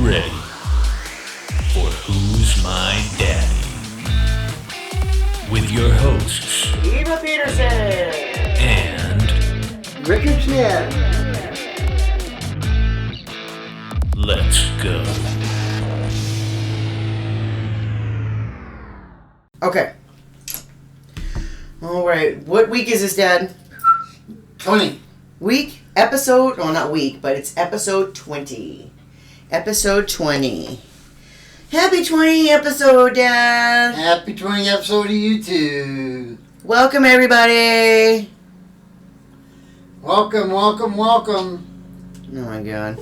ready for Who's My Daddy? With your hosts, Eva Peterson and Richard Smith. let's go. Okay. Alright, what week is this, Dad? 20. Week? Episode? Oh, not week, but it's episode 20. Episode 20. Happy 20 episode, Dad! Happy 20 episode of you too. Welcome, everybody! Welcome. Oh my god.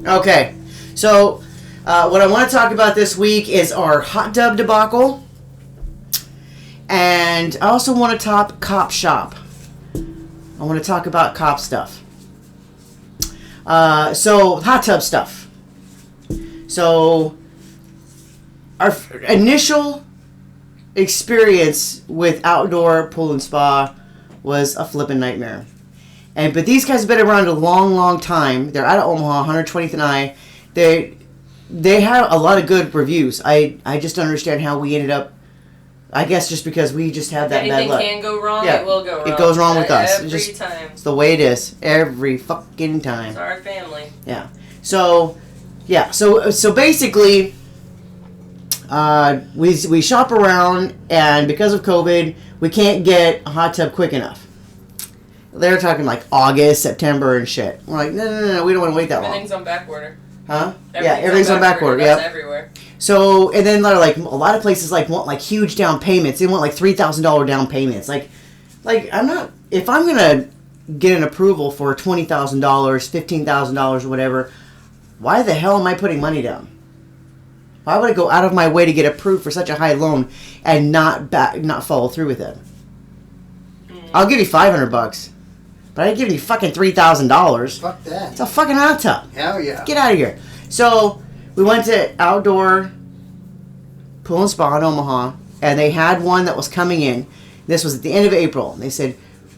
Okay, so what I want to talk about this week is our hot tub debacle. And I also want to talk cop shop. I want to talk about cop stuff. So, hot tub stuff. So, our initial experience with outdoor pool and spa was a flippin' nightmare. But these guys have been around a long, long time. They're out of Omaha, 120th and I. They have a lot of good reviews. I just don't understand how we ended up. I guess just because we just have that bad luck. Anything can go wrong, Yeah, it will go wrong. it goes wrong with us. Every time. It's the way it is. Every fucking time. It's our family. Yeah. So, yeah. So basically, we shop around, and because of COVID, we can't get a hot tub quick enough. They're talking like August, September, and shit. We're like, no, we don't want to wait that long. Everything's on back order. Huh? Everything's on back order. That's Yep. everywhere. So, and then like a lot of places like want like huge down payments. They want like $3,000 down payments. Like I'm not, if I'm gonna get an approval for $20,000, $15,000 or whatever, why the hell am I putting money down? Why would I go out of my way to get approved for such a high loan and not follow through with it? I'll give you $500, but I ain't giving you fucking $3,000. Fuck that. It's a fucking hot tub. Hell yeah. Get out of here. So, we went to outdoor pool and spa in Omaha, and they had one that was coming in. This was at the end of April. They said,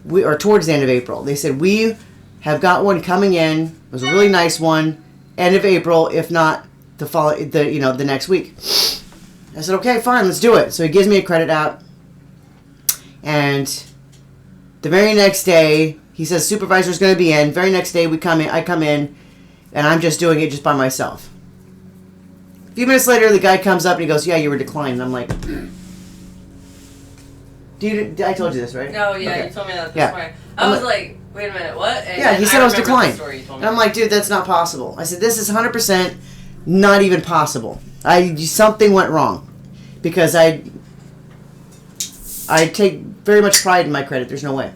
or towards the end of April. They said, we have got one coming in. It was a really nice one. End of April, if not the next week. I said, okay, fine, let's do it. So he gives me a credit app, and the very next day, he says supervisor's going to be in. Very next day, I come in, and I'm just doing it just by myself. A few minutes later, the guy comes up and he goes, yeah, you were declined. And I'm like, I told you this, right? No, yeah, Okay. you told me that this Yeah. morning. I was like, wait a minute, what? And Yeah, he said I was remember the declined. story you told me. And I'm like, dude, that's not possible. I said, this is 100% not even possible. Something went wrong. Because I take very much pride in my credit. There's no way.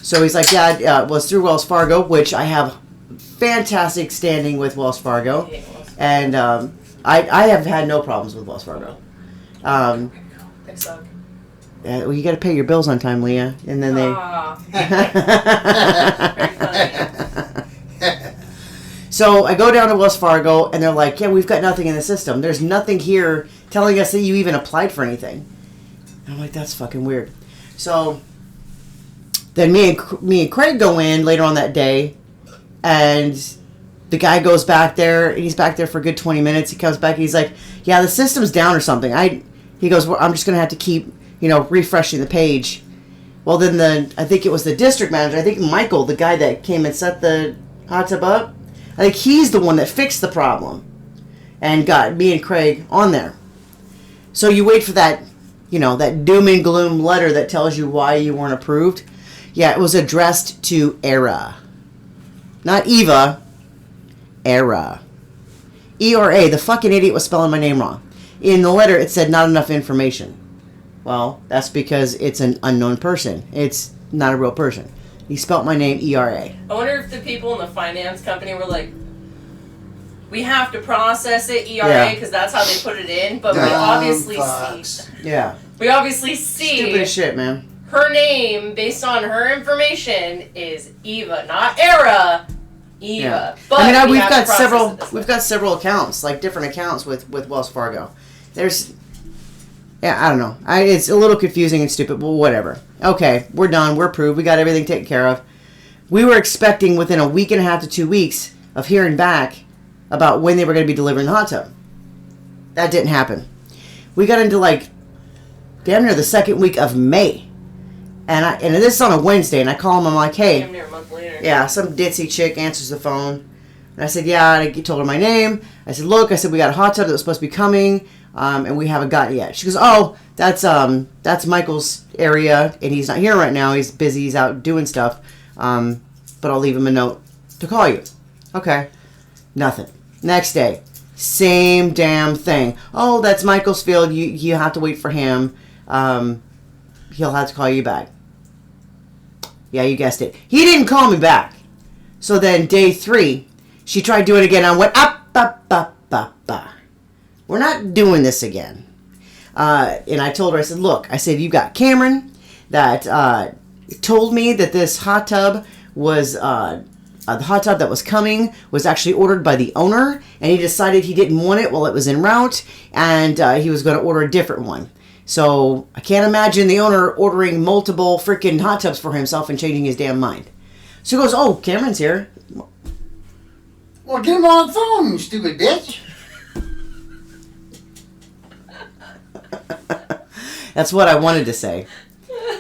So he's like, yeah, it was through Wells Fargo, which I have fantastic standing with Wells Fargo. I hate Wells Fargo. And I have had no problems with Wells Fargo. They suck. Well, you got to pay your bills on time, Leah. And then they... Ah, very funny. So I go down to Wells Fargo, and they're like, yeah, we've got nothing in the system. There's nothing here telling us that you even applied for anything. And I'm like, that's fucking weird. So then me and Craig go in later on that day, and the guy goes back there, and he's back there for a good 20 minutes. He comes back, and he's like, yeah, the system's down or something. He goes, well, I'm just going to have to keep, refreshing the page. Well, then I think it was the district manager, I think Michael, the guy that came and set the hot tub up, I think he's the one that fixed the problem and got me and Craig on there. So you wait for that, that doom and gloom letter that tells you why you weren't approved. Yeah, it was addressed to ERA. Not Eva, ERA. ERA, the fucking idiot was spelling my name wrong. In the letter, it said not enough information. Well, that's because it's an unknown person. It's not a real person. He spelt my name ERA. I wonder if the people in the finance company were like, we have to process it ERA because that's how they put it in, but we obviously see. Yeah. We obviously see. Stupid as shit, man. Her name, based on her information, is Eva, not Era. Eva. Yeah. But I mean, we we've have to got process several. it this We've way. got several accounts, like different accounts with Wells Fargo. There's. Yeah, I don't know. It's a little confusing and stupid, but whatever. Okay, we're done. We're approved. We got everything taken care of. We were expecting within a week and a half to 2 weeks of hearing back about when they were going to be delivering the hot tub. That didn't happen. We got into like damn near the second week of May. And this is on a Wednesday, and I call him, I'm like, hey. Damn near a month later. Yeah, some ditzy chick answers the phone. And I said, yeah, and I told her my name. I said, look, we got a hot tub that was supposed to be coming, and we haven't got it yet. She goes, oh, that's Michael's area, and he's not here right now. He's busy. He's out doing stuff. But I'll leave him a note to call you. Okay. Nothing. Next day, same damn thing. Oh, that's Michael's field. You have to wait for him. He'll have to call you back. Yeah, you guessed it. He didn't call me back. So then day 3, she tried doing it again. I went, we're not doing this again. And I told her, I said, look, you got Cameron that told me that this hot tub was, the hot tub that was coming was actually ordered by the owner, and he decided he didn't want it while it was en route, and he was going to order a different one. So I can't imagine the owner ordering multiple freaking hot tubs for himself and changing his damn mind. So he goes, oh, Cameron's here. Well, get him on the phone, you stupid bitch. That's what I wanted to say.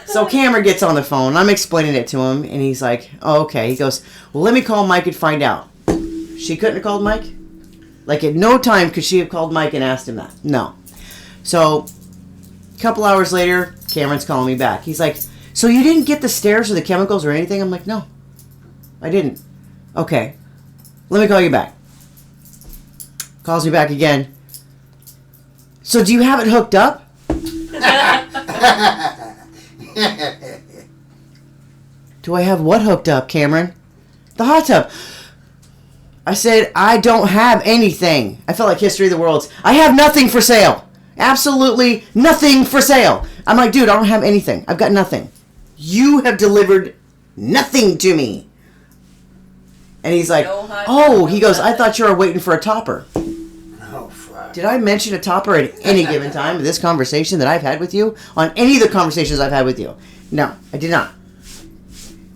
So Cameron gets on the phone. I'm explaining it to him, and he's like, oh, okay. He goes, well, let me call Mike and find out. She couldn't have called Mike? Like, at no time could she have called Mike and asked him that. No. So a couple hours later, Cameron's calling me back. He's like, so you didn't get the stairs or the chemicals or anything? I'm like, no, I didn't. Okay, let me call you back. Calls me back again. So do you have it hooked up? Do I have what hooked up, Cameron? The hot tub. I said, I don't have anything. I felt like History of the Worlds. I have nothing for sale. Absolutely nothing for sale. I'm like, dude, I don't have anything. I've got nothing. You have delivered nothing to me. And he's like, he goes, I thought you were waiting for a topper. Oh, fuck. Did I mention a topper at any given time of this conversation that I've had with you? On any of the conversations I've had with you? No, I did not.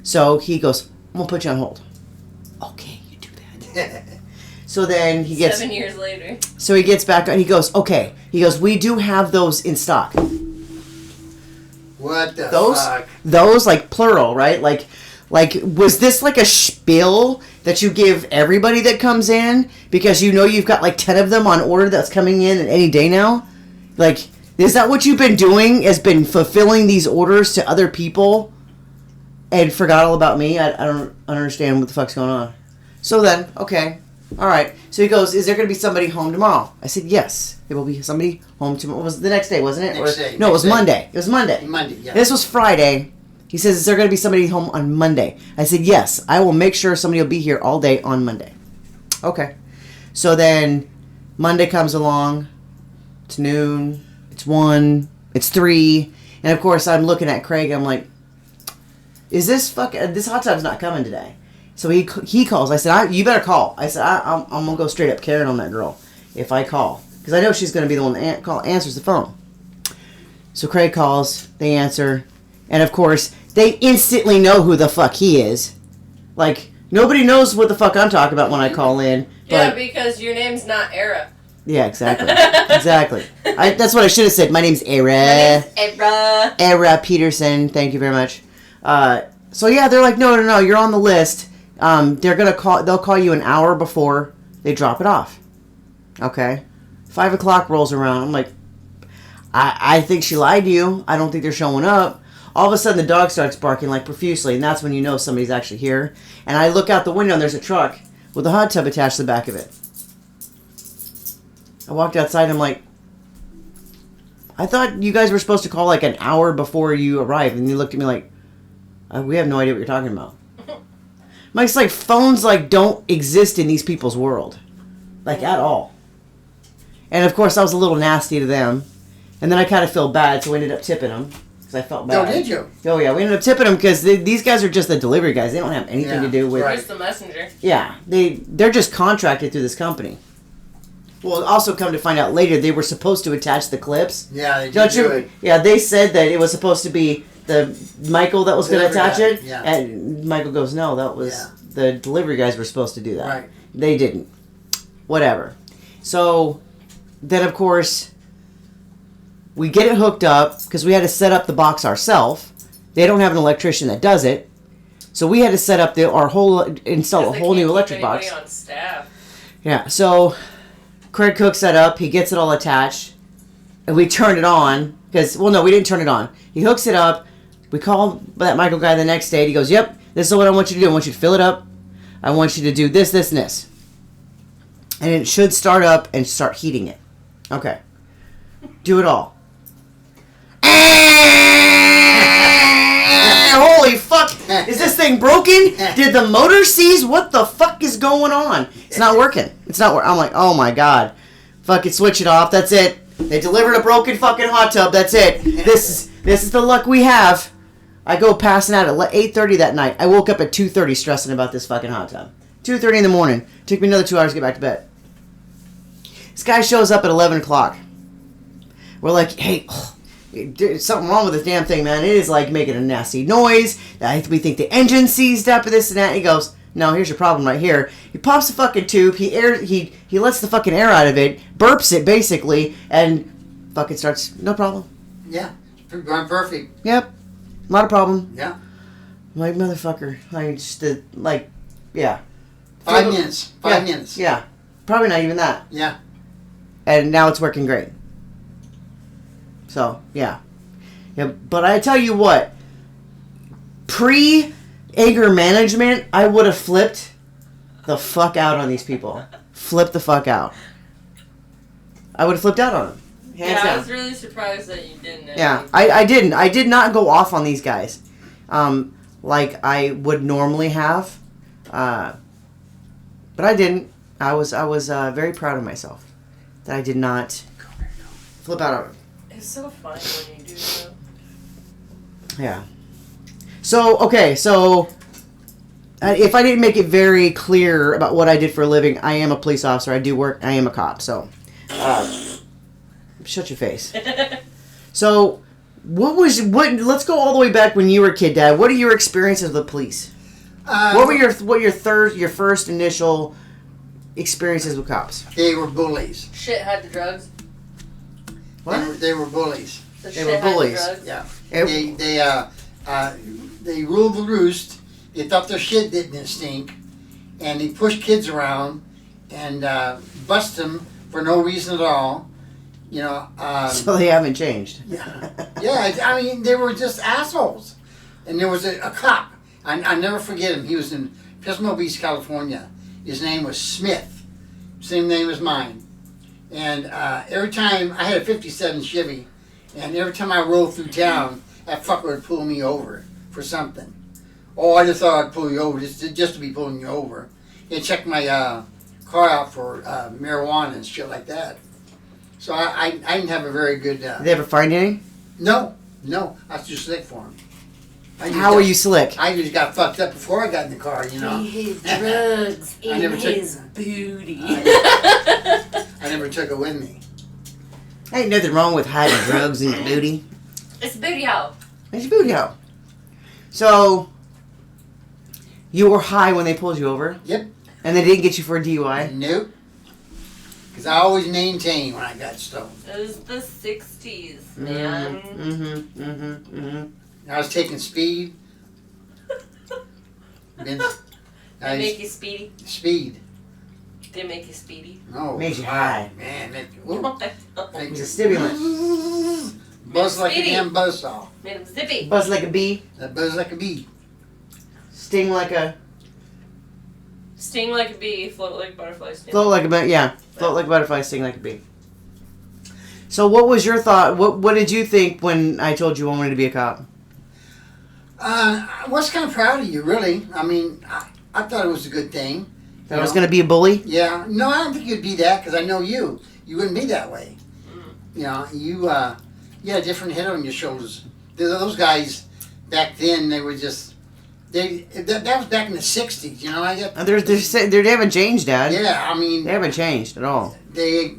So he goes, I'm going to put you on hold. Okay, you do that. So then he gets... 7 years later. So he gets back and he goes, okay. He goes, we do have those in stock. What the fuck? Those, like, plural, right? Like, was this like a spiel that you give everybody that comes in? Because you know you've got like 10 of them on order that's coming in any day now? Like, is that what you've been doing? Has been fulfilling these orders to other people and forgot all about me? I don't understand what the fuck's going on. So then, okay. All right. So he goes, is there going to be somebody home tomorrow? I said, yes. There will be somebody home tomorrow. It was the next day, wasn't it? Next day. No, it was Monday. It was Monday. Monday, yeah. This was Friday. He says, is there going to be somebody home on Monday? I said, yes. I will make sure somebody will be here all day on Monday. Okay. So then Monday comes along. It's noon. It's 1. It's 3. And of course, I'm looking at Craig. I'm like, this hot tub's not coming today. So he calls. I said, you better call. I said, I'm going to go straight up Karen on that girl if I call. Because I know she's going to be the one that answers the phone. So Craig calls. They answer. And of course, they instantly know who the fuck he is. Like, nobody knows what the fuck I'm talking about when I call in. Yeah, because your name's not Era. Yeah, exactly. Exactly. That's what I should have said. My name's Era. My name's Era. Era Peterson. Thank you very much. So yeah, they're like, no, you're on the list. They'll call you an hour before they drop it off. Okay. 5 o'clock rolls around. I'm like, I think she lied to you. I don't think they're showing up. All of a sudden, the dog starts barking like profusely, and that's when you know somebody's actually here. And I look out the window, and there's a truck with a hot tub attached to the back of it. I walked outside, and I'm like, I thought you guys were supposed to call like an hour before you arrived. And you looked at me like, we have no idea what you're talking about. Mike's like, phones like don't exist in these people's world. Like, at all. And of course, I was a little nasty to them. And then I kind of felt bad, so we ended up tipping them. Because I felt bad. Oh, did you? Oh, yeah. We ended up tipping them because these guys are just the delivery guys. They don't have anything to do with... Just the messenger. Yeah. They're just contracted through this company. Well, also come to find out later, they were supposed to attach the clips. Yeah, they did do it. Yeah, they said that it was supposed to be the Michael that was going to attach it. Yeah. And Michael goes, no, that was... The delivery guys were supposed to do that. Right. They didn't. whatever. So then, of course, we get it hooked up because we had to set up the box ourselves. They don't have an electrician that does it. So we had to set up install a whole new electric box. On staff. Yeah, so Craig cooks that up. He gets it all attached. And we turn it on. No, we didn't turn it on. He hooks it up. We call that Michael guy the next day. And he goes, yep, this is what I want you to do. I want you to fill it up. I want you to do this, this, and this. And it should start up and start heating it. Okay. Do it all. Holy fuck! Is this thing broken? Did the motor seize? What the fuck is going on? It's not working. It's not working. I'm like, oh my god. Fucking switch it off. That's it. They delivered a broken fucking hot tub. That's it. This is the luck we have. I go passing out at 8:30 that night. I woke up at 2:30 stressing about this fucking hot tub. 2:30 in the morning. Took me another 2 hours to get back to bed. This guy shows up at 11 o'clock. We're like, hey, there's something wrong with this damn thing, man. It is like making a nasty noise. We think the engine seized up and this and that. He goes, no, here's your problem right here. He pops the fucking tube. He lets the fucking air out of it, burps it basically, and fucking starts. No problem. Yeah, going perfect. Yep, not a problem. Yeah. I'm like, motherfucker. I just yeah. 5 minutes. 5 minutes. Yeah, probably not even that. Yeah. And now it's working great. So, yeah. But I tell you what, pre-anger management, I would have flipped the fuck out on these people. Flip the fuck out. I would have flipped out on them. Hands down. I was really surprised that you didn't. Yeah, I didn't. I did not go off on these guys like I would normally have. But I didn't. I was very proud of myself that I did not flip out on them. It's so fun when you do that. Yeah. So, okay, if I didn't make it very clear about what I did for a living, I am a police officer. I am a cop, so. Shut your face. So, let's go all the way back when you were a kid, Dad. What are your experiences with the police? What were your first initial experiences with cops? They were bullies. Shit had the drugs. What? They were bullies. They were bullies. Yeah. They ruled the roost. They thought their shit didn't stink, and they pushed kids around and bust them for no reason at all. You know. So they haven't changed. Yeah. I mean, they were just assholes. And there was a cop. I never forget him. He was in Pismo Beach, California. His name was Smith. Same name as mine. And every time, I had a 57 Chevy, and every time I rolled through town, that fucker would pull me over for something. Oh, I just thought I'd pull you over just to be pulling you over. He'd check my car out for marijuana and shit like that. So I didn't have a very good... Did they ever find any? No. I was too slick for him. How were you slick? I just got fucked up before I got in the car, you know. His drugs in his booty. I never took it with me. Ain't nothing wrong with hiding drugs in your booty. It's booty hole. It's your booty hole. So, you were high when they pulled you over? Yep. And they didn't get you for a DUI? Nope. Because I always maintained when I got stoned. It was the 60s, man. I was taking speed. They make you speedy? Speed. They make you speedy? No. Made you high. Man, It was a stimulant. Buzz like a Speedy. damn buzzsaw. Made him zippy. Buzz like a bee. That buzz like a bee. Sting like a... Sting like a bee, float like a butterfly. Sting. Float like a bee. Yeah. Float like a butterfly, sting like a bee. So what was your thought? What did you think when I told you I wanted to be a cop? I was kind of proud of you, really. I mean, I thought it was a good thing. That I was going to be a bully? Yeah. No, I don't think you'd be that, because I know you. You wouldn't be that way. You know, you had a different head on your shoulders. Those guys, back then, they were just... That was back in the 60s, you know? They haven't changed, Dad. Yeah, I mean... They haven't changed at all. They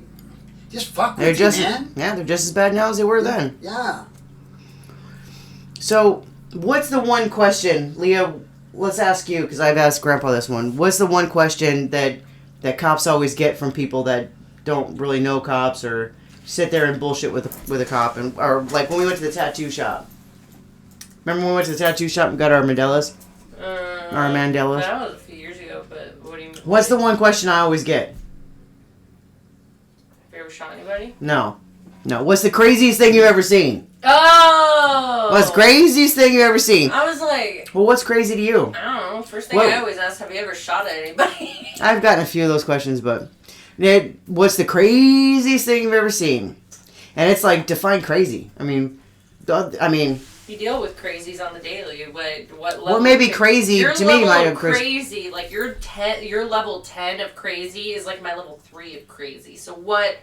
just fuck They're with just, you, man. Yeah, they're just as bad now as they were then. Yeah. So, what's the one question, Leah, let's ask you, because I've asked Grandpa this one. What's the one question that that cops always get from people that don't really know cops or sit there and bullshit with a cop, or like when we went to the tattoo shop. Remember when we went to the tattoo shop and got our Mandelas? Our Mandelas? That was a few years ago, but what do you mean? What's the one question I always get? Have you ever shot anybody? No. What's the craziest thing you've ever seen? Oh! What's the craziest thing you've ever seen? I was like... Well, what's crazy to you? I don't know. First thing I always ask, have you ever shot at anybody? I've gotten a few of those questions, but... what's the craziest thing you've ever seen? And it's like, define crazy. I mean... You deal with crazies on the daily. What level? Well, maybe crazy your to me might have crazy. Like your level 10 of crazy is like my level 3 of crazy. So what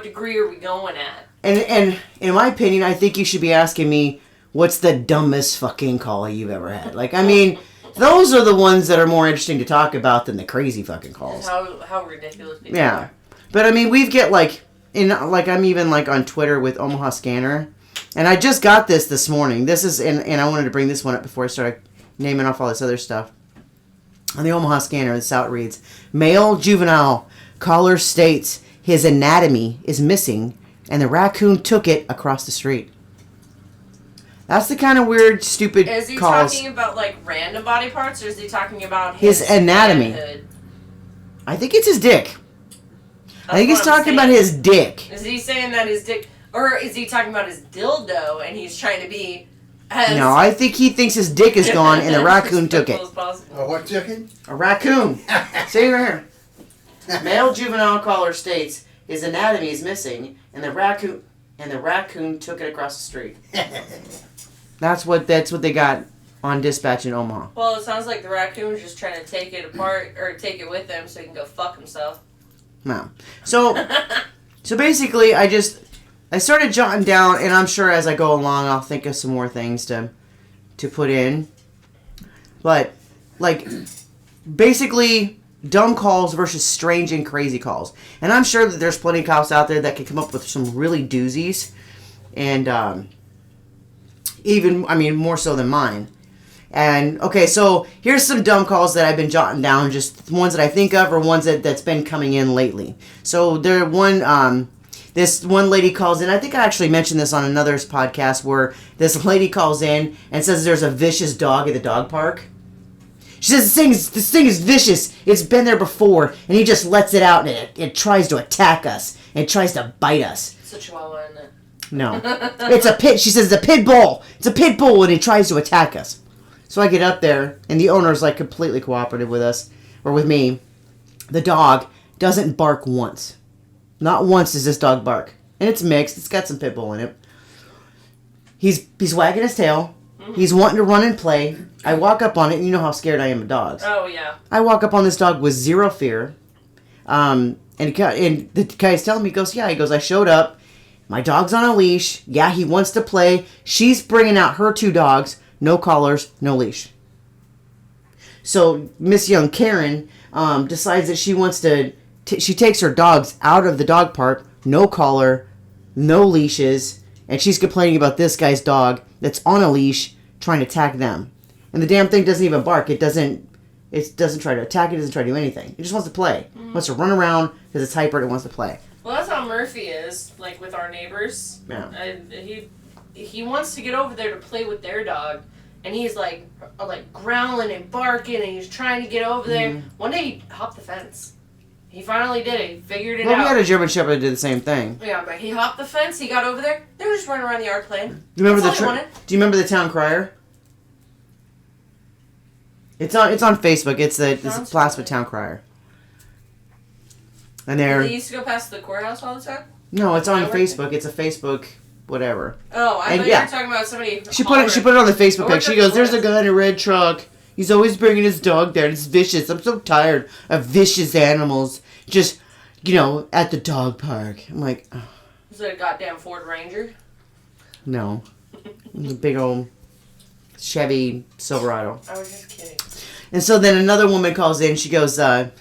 degree are we going at? And in my opinion, I think you should be asking me, what's the dumbest fucking call you've ever had? Like, I mean, those are the ones that are more interesting to talk about than the crazy fucking calls. How ridiculous people Yeah. are. But I mean, we've get I'm even like on Twitter with Omaha Scanner. And I just got this morning. This is, and I wanted to bring this one up before I started naming off all this other stuff. On the Omaha Scanner, this out reads, male juvenile caller states his anatomy is missing and the raccoon took it across the street. That's the kind of weird, stupid calls. Is he talking about like random body parts, or is he talking about his anatomy? manhood? I think it's his dick. I think he's That's what I'm talking about saying. his dick. Is he saying that his dick, or is he talking about his dildo and he's trying to be as No, I think he thinks his dick is gone and the raccoon took it. as possible? Oh, what chicken? A raccoon. See right here. Male juvenile caller states his anatomy is missing, and the raccoon took it across the street. That's what they got on dispatch in Omaha. Well, it sounds like the raccoon's just trying to take it apart or take it with him so he can go fuck himself. No. So basically, I started jotting down, and I'm sure as I go along, I'll think of some more things to put in. But like, basically, dumb calls versus strange and crazy calls. And I'm sure that there's plenty of cops out there that can come up with some really doozies. And even, I mean, more so than mine. And, okay, so here's some dumb calls that I've been jotting down, just ones that I think of or ones that's been coming in lately. So this one lady calls in, I think I actually mentioned this on another's podcast, where this lady calls in and says there's a vicious dog at the dog park. She says this thing is vicious. It's been there before, and he just lets it out, and it tries to attack us. And it tries to bite us. It's a chihuahua, isn't it? No. It's a pit. She says it's a pit bull. It's a pit bull, and it tries to attack us. So I get up there, and the owner's like completely cooperative with us, or with me. The dog doesn't bark once. Not once does this dog bark. And it's mixed. It's got some pit bull in it. He's wagging his tail. He's wanting to run and play. I walk up on it, and you know how scared I am of dogs. Oh, yeah. I walk up on this dog with zero fear. And the guy's telling me, he goes, I showed up. My dog's on a leash. Yeah, he wants to play. She's bringing out her two dogs. No collars, no leash. So Miss Young Karen decides that she wants to... she takes her dogs out of the dog park. No collar, no leashes. And she's complaining about this guy's dog that's on a leash trying to attack them. And the damn thing doesn't even bark. It doesn't try to attack. It doesn't try to do anything. It just wants to play. It wants to run around because it's hyper and it wants to play. Well, that's how Murphy is, like with our neighbors. Yeah. He wants to get over there to play with their dog, and he's like growling and barking, and he's trying to get over there. One day he hopped the fence. He finally did it. He figured it out. We had a German Shepherd that did the same thing. Yeah, but he hopped the fence. He got over there. They were just running around the yard playing. Do you remember That's all he wanted. Do you remember the town crier? It's on Facebook. It's the Plasma Town Crier. And They used to go past the courthouse all the time. No, it's on I worked Facebook. It's a Facebook whatever. Oh, I And thought yeah. you were talking about somebody. She put it on the Facebook I page. She worked at goes, the "There's a courthouse. guy in a red truck. He's always bringing his dog there. It's vicious. I'm so tired of vicious animals just, at the dog park." I'm like, oh, Is it a goddamn Ford Ranger? no. The big old Chevy Silverado. I was just kidding. And so then another woman calls in. She goes, her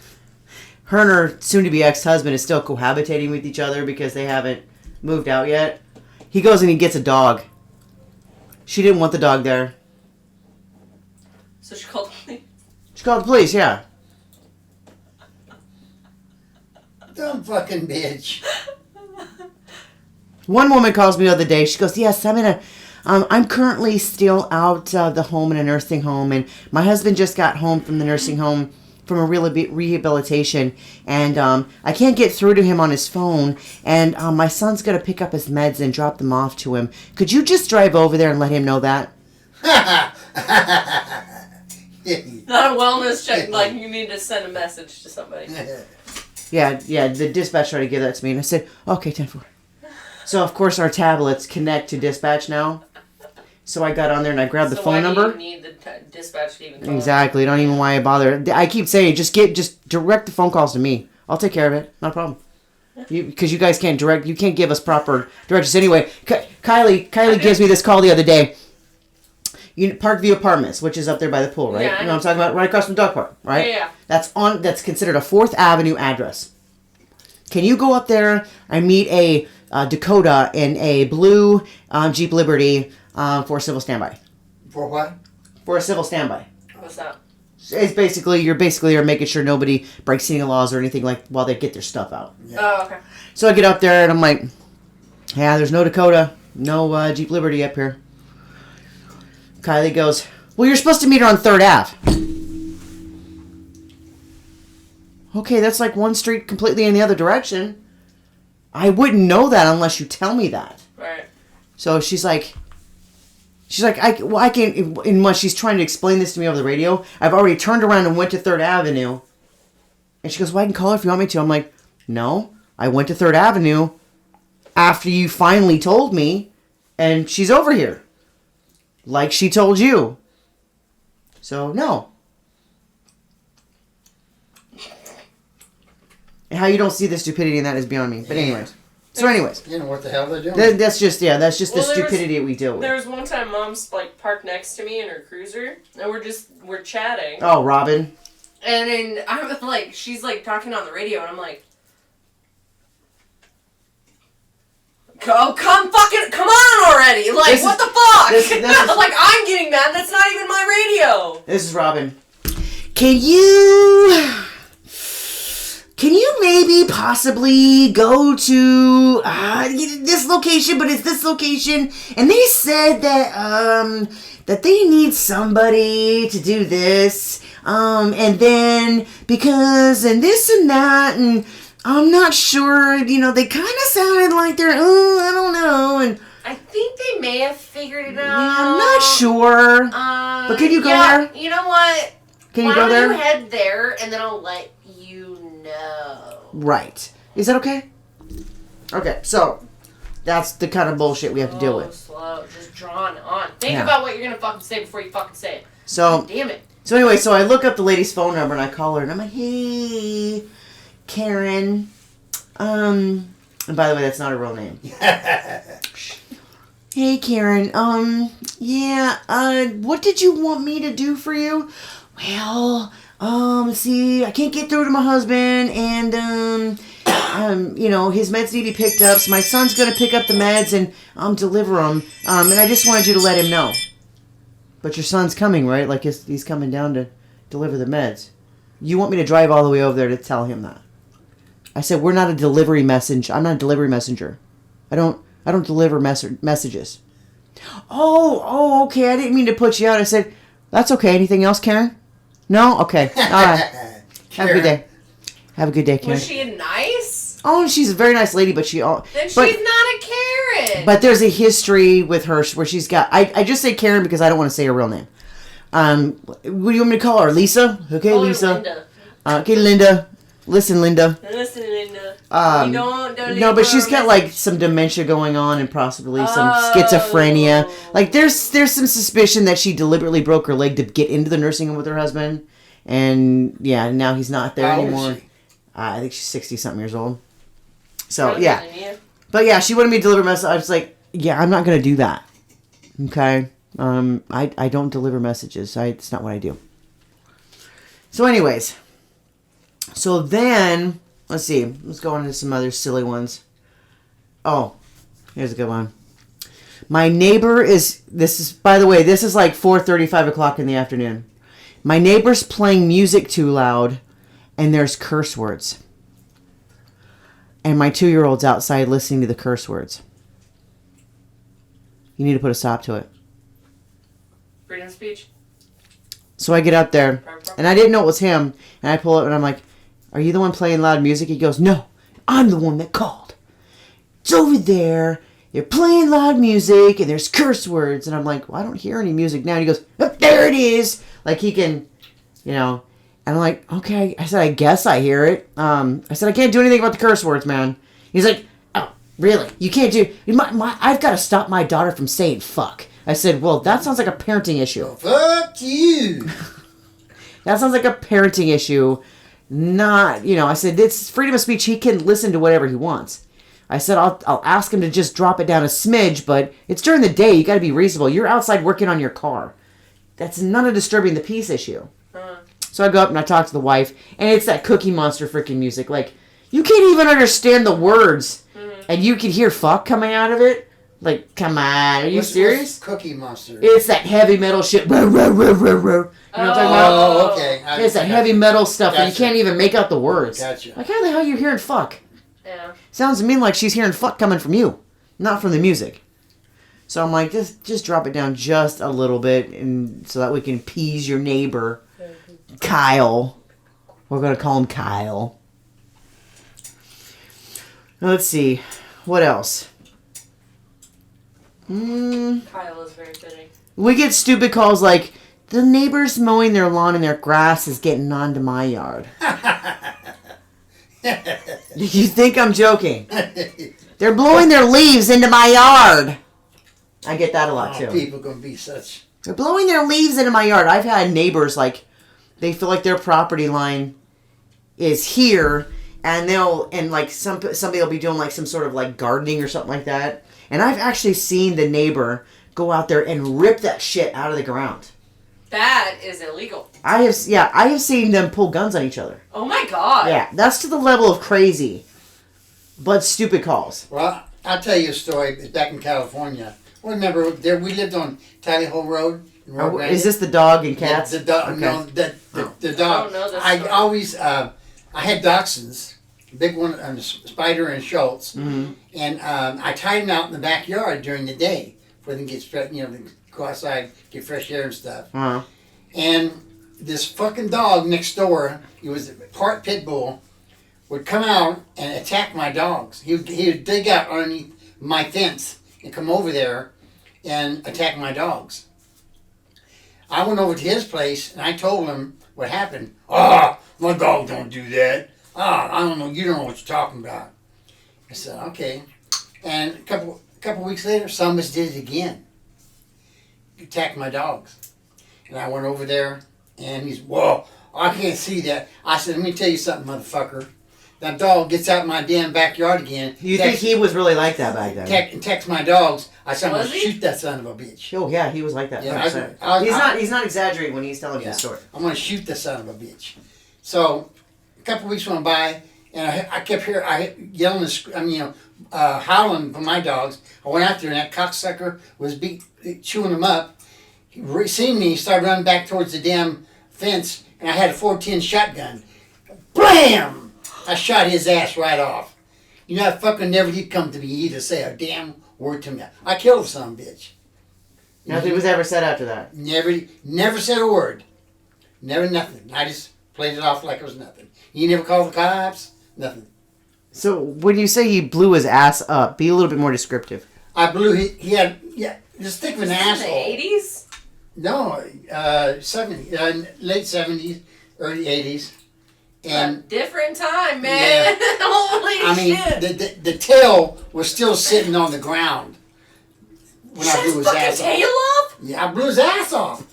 and her soon-to-be ex-husband is still cohabitating with each other because they haven't moved out yet. He goes and he gets a dog. She didn't want the dog there. So she called the police. She called the police, yeah. Dumb fucking bitch. One woman calls me the other day. She goes, "Yes, I'm currently still out of the home in a nursing home, and my husband just got home from the nursing home from a rehabilitation, and I can't get through to him on his phone, and my son's going to pick up his meds and drop them off to him. Could you just drive over there and let him know that?" Not a wellness check. Like, you need to send a message to somebody. Yeah, the dispatch tried to give that to me, and I said, "Okay, 10-4." So, of course, our tablets connect to dispatch now. So I got on there and I grabbed the phone number. So why do you need the dispatch to even call? Exactly. Don't even why I bother. I keep saying, just direct the phone calls to me. I'll take care of it. Not a problem. Because you guys can't you can't give us proper directions anyway. Kylie gives me this call the other day. Parkview Apartments, which is up there by the pool, right? Yeah, you know what I'm talking about? Right across from Dog Park, right? Yeah. That's considered a 4th Avenue address. Can you go up there and meet a Dakota in a blue Jeep Liberty for a civil standby? For what? For a civil standby. What's that? It's basically you're making sure nobody breaks any laws or anything like while they get their stuff out. Yeah. Oh, okay. So I get up there and I'm like, "Yeah, there's no Dakota, no Jeep Liberty up here." Kylie goes, "Well, you're supposed to meet her on 3rd Ave." Okay, that's like one street completely in the other direction. I wouldn't know that unless you tell me that. Right. So she's like, I can't, and when she's trying to explain this to me over the radio, I've already turned around and went to 3rd Avenue. And she goes, "Well, I can call her if you want me to." I'm like, "No, I went to 3rd Avenue after you finally told me, and she's over here. Like she told you." So, no. And how you don't see the stupidity in that is beyond me. But anyways. You know what the hell they're doing. That's just the stupidity we deal with. There was one time Mom's like parked next to me in her cruiser, and we're chatting. Oh, Robin. And then I'm like, she's like talking on the radio, and I'm like, "Oh, come on already! Like, what the fuck?" This is, like, I'm getting mad. That's not even my radio. This is Robin. Can you maybe possibly go to this location, but it's this location, and they said that they need somebody to do this, and then because and this and that, and I'm not sure, they kind of sounded like they're, I don't know, and I think they may have figured it out. yeah, I'm not sure. But can you go there? You know what? Can you go there? Why don't you head there, and then I'll let you know. Right. Is that okay? Okay, so that's the kind of bullshit we have to deal with. Slow, just drawn on. Think Yeah. about what you're gonna fucking say before you fucking say it. So, Damn it. So anyway, so I look up the lady's phone number and I call her and I'm like, "Hey, Karen." And by the way, that's not her real name. "Hey, Karen. What did you want me to do for you?" "Well, see, I can't get through to my husband, and his meds need to be picked up, so my son's gonna pick up the meds and deliver them. And I just wanted you to let him know." "But your son's coming, right? Like he's coming down to deliver the meds. You want me to drive all the way over there to tell him that?" I said, "We're not a delivery messenger. I'm not a delivery messenger. I don't deliver messages." Oh, okay. I didn't mean to put you out." I said, "That's okay. Anything else, Karen?" "No? Okay. All right. Have a good day. Have a good day, Karen." Was she nice? Oh, she's a very nice lady, but Then she's not a Karen. But there's a history with her where she's got... I just say Karen because I don't want to say her real name. What do you want me to call her? Lisa? Okay, Call her Lisa. Linda. Okay, Linda. Listen, Linda. Listen, Linda. Um, you don't No, but she's her got a like message. some dementia going on and possibly some schizophrenia. Like there's some suspicion that she deliberately broke her leg to get into the nursing home with her husband, and yeah, now he's not there How old is anymore. she? I think she's 60-something years old. So Younger yeah, than you. but yeah, she wanted me to deliver messages. I was like, yeah, I'm not gonna do that. Okay, I don't deliver messages. It's not what I do. So anyways, so then. Let's see. Let's go on to some other silly ones. Oh, here's a good one. My neighbor is... By the way, this is like 4:30, 5 o'clock in the afternoon. My neighbor's playing music too loud, and there's curse words. and my 2-year-old's outside listening to the curse words. You need to put a stop to it. Freedom of speech. So I get up there, and I didn't know it was him, and I pull up, and I'm like, are you the one playing loud music? He goes, no, I'm the one that called. It's over there. They're playing loud music, and there's curse words. And I'm like, well, I don't hear any music now. And he goes, oh, there it is. Like, he can, you know. And I'm like, okay. I said, I guess I hear it. I said, I can't do anything about the curse words, man. He's like, oh, really? You can't do... I've got to stop my daughter from saying fuck. I said, well, that sounds like a parenting issue. Fuck you. That sounds like a parenting issue. Not, you know, I said, it's freedom of speech. He can listen to whatever he wants. I said, I'll ask him to just drop it down a smidge, but it's during the day. You got to be reasonable. You're outside working on your car. That's none of disturbing the peace issue. So I go up and I talk to the wife, and it's that Cookie Monster freaking music. Like, you can't even understand the words, and you can hear fuck coming out of it. Like, come on, are you serious? What's Cookie Monster? It's that heavy metal shit. You know what I'm talking about? Oh, okay. It's that heavy metal stuff, and you can't even make out the words. Gotcha. Like, how the hell are you hearing fuck? Yeah. Sounds to me like she's hearing fuck coming from you, not from the music. So I'm like, just drop it down just a little bit, and so that we can appease your neighbor, Kyle. We're gonna call him Kyle. Now, let's see, what else? Kyle is very fitting. We get stupid calls like, the neighbor's mowing their lawn and their grass is getting onto my yard. You think I'm joking? They're blowing their leaves into my yard. I get that a lot too. People gonna be such. They're blowing their leaves into my yard. I've had neighbors like, they feel like their property line is here, and somebody will be doing like some sort of like gardening or something like that. And I've actually seen the neighbor go out there and rip that shit out of the ground. That is illegal. I have seen them pull guns on each other. Oh my god. Yeah, that's to the level of crazy, but stupid calls. Well, I'll tell you a story. It's back in California. I remember there we lived on Tally Hole Road. Is this the dog and cats? The dog. Okay. No, the dog. I don't know this I story. always I had dachshunds, big one, Spider and Schultz, Mm-hmm. and I tied them out in the backyard during the day for them to get they go outside, get fresh air and stuff. Uh-huh. And this fucking dog next door, he was part pit bull, would come out and attack my dogs. He would dig out underneath my fence and come over there and attack my dogs. I went over to his place and I told him what happened. My dog don't do that. I don't know. You don't know what you're talking about. I said, okay. And a couple weeks later, somebody did it again. Attacked my dogs. And I went over there, and he's, whoa, I can't see that. I said, let me tell you something, motherfucker. That dog gets out in my damn backyard again. You think he was really like that back then? Text my dogs. I said, I'm going Was to he? shoot that son of a bitch. Oh yeah, he was like that. Yeah, 100%. He's not exaggerating when he's telling you Yeah. the story. I'm going to shoot the son of a bitch. So, a couple weeks went by, and I kept yelling, howling for my dogs. I went out there, and that cocksucker was chewing them up. He seen me, started running back towards the damn fence, and I had a 410 shotgun. Blam! I shot his ass right off. You know, that fucker never did come to me either, say a damn word to me. I killed the son of a bitch. Nothing was ever said after that. Never said a word. Never nothing. I just played it off like it was nothing. He never called the cops. Nothing. So when you say he blew his ass up, be a little bit more descriptive. I blew. He had. Yeah. Just think of an This is asshole. in the 80s? No, 70, late 70s, early 80s, A and different time, man. Holy I mean shit. the tail was still sitting on the ground when I Shut blew his his fucking ass tail off. off? Yeah, I blew his ass off,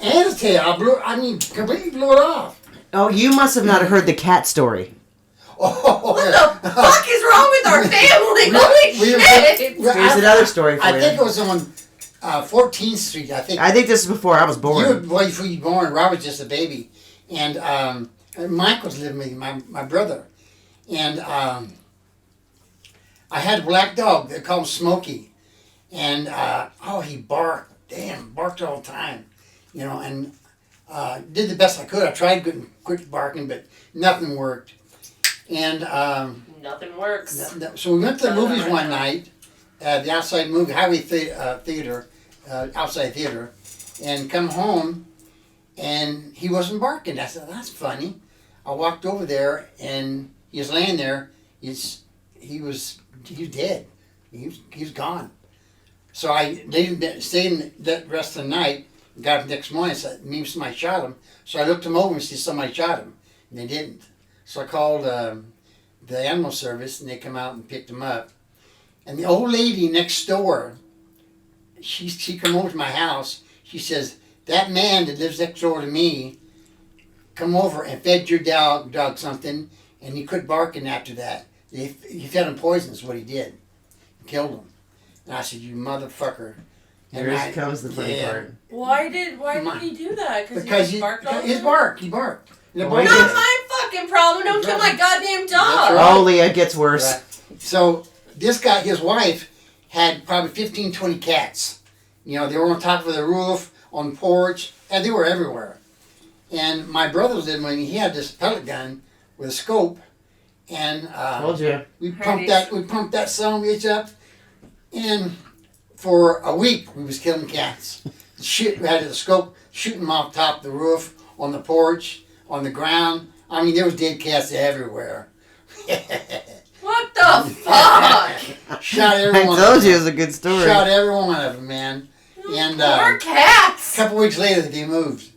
and his tail. Completely blew it off. Oh, you must have not heard the cat story. Oh, What the fuck is wrong with our family? Holy shit. Here's another story for I you. think it was on 14th Street. I think this is before I was born. before you were born, Robert was just a baby, and Mike was living with me, my brother, and I had a black dog. They called him Smokey, and he barked, barked all the time, and did the best I could. I tried to quit barking, but nothing worked. And Nothing works. so we went to the No, movies no, one no. night at the outside movie highway theater, outside theater, and come home, and he wasn't barking. I said, "That's funny." I walked over there, and he was laying there. He was dead. He was gone. So I didn't stay in that rest of the night. Got up the next morning and said, maybe somebody shot him. So I looked him over and see somebody shot him. And they didn't. So I called the animal service and they come out and picked him up. And the old lady next door, she come over to my house. She says, that man that lives next door to me come over and fed your dog something and he quit barking after that. He fed him poison is what he did. Killed him. And I said, you motherfucker. And Here comes the funny part. Why did he do that? Because he barked all the he time? barked. He barked. And the Why boy did- Not my fucking problem. Don't kill my goddamn dog. That's right. Oh, Leah, it gets worse. Right. So this guy, his wife, had probably 15, 20 cats. You know, they were on top of the roof, on the porch, and they were everywhere. And my brother was in when he had this pellet gun with a scope, and Told you. we pumped that son of a bitch up, and for a week we was killing cats. We had the scope, shooting them off top of the roof, on the porch, on the ground. I mean, there was dead cats everywhere. What the fuck? Shot every I one. told of you it them. was a good story. Shot every one of them, man. And Poor a cats. couple weeks later, they moved.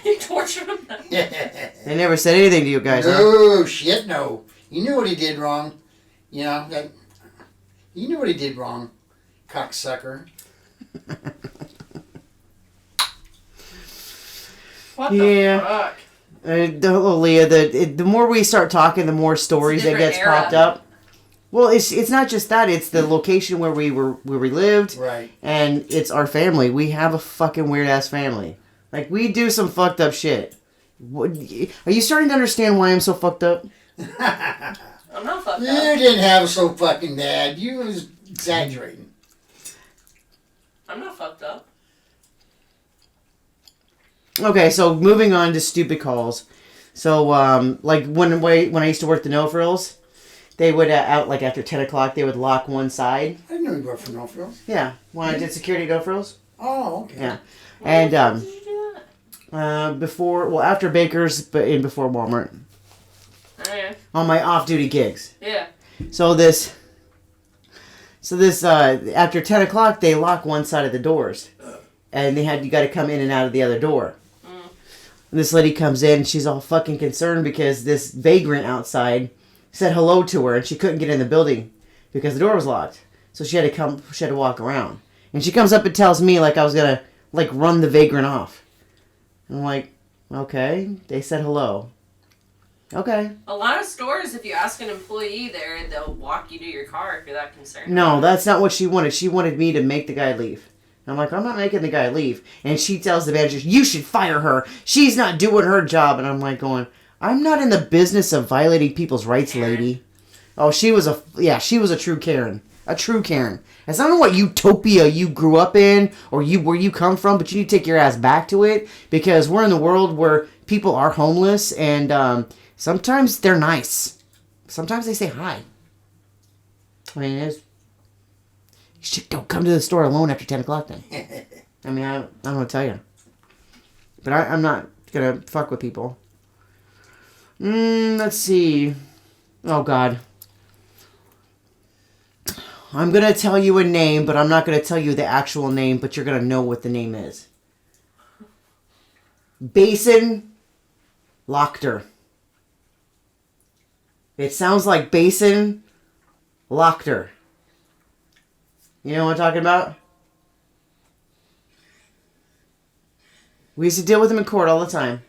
He tortured them. They never said anything to you guys, huh? No, shit, no. He knew what he did wrong. You know, he knew what he did wrong, cocksucker. What Yeah. the fuck? Leah, the more we start talking, the more stories that different gets era. popped up. Well, it's not just that; it's the location where we lived, Right. and it's our family. We have a fucking weird ass family. Like we do some fucked up shit. Are you starting to understand why I'm so fucked up? I'm not fucked You up. didn't have it so fucking bad. You was exaggerating. I'm not fucked up. Okay, so moving on to stupid calls. So, like when I used to work the No Frills, they would out like after 10 o'clock they would lock one side. I didn't know you worked for Northfield. Yeah, when I did security at No Frills. Oh, okay. Yeah, Why and the fuck did you do that? after Baker's, but before Walmart Okay. on my off-duty gigs. Yeah. So this after 10 o'clock they lock one side of the doors, and you got to come in and out of the other door. And this lady comes in, and she's all fucking concerned because this vagrant outside said hello to her, and she couldn't get in the building because the door was locked. So she had to walk around. And she comes up and tells me like I was gonna like run the vagrant off. And I'm like, okay, they said hello. Okay. A lot of stores, if you ask an employee there, they'll walk you to your car if you're that concerned. No, that's not what she wanted. She wanted me to make the guy leave. I'm like, I'm not making the guy leave. And she tells the manager, you should fire her. She's not doing her job. And I'm like going, I'm not in the business of violating people's rights, lady. Oh, she was a true Karen. A true Karen. It's not what utopia you grew up in or where you come from, but you need to take your ass back to it because we're in the world where people are homeless and sometimes they're nice. Sometimes they say hi. I mean, shit, don't come to the store alone after 10 o'clock then. I mean, I don't know what to tell you. But I'm not going to fuck with people. Let's see. Oh, God. I'm going to tell you a name, but I'm not going to tell you the actual name, but you're going to know what the name is. Basin Lochter. It sounds like Basin Lochter. You know what I'm talking about? We used to deal with him in court all the time.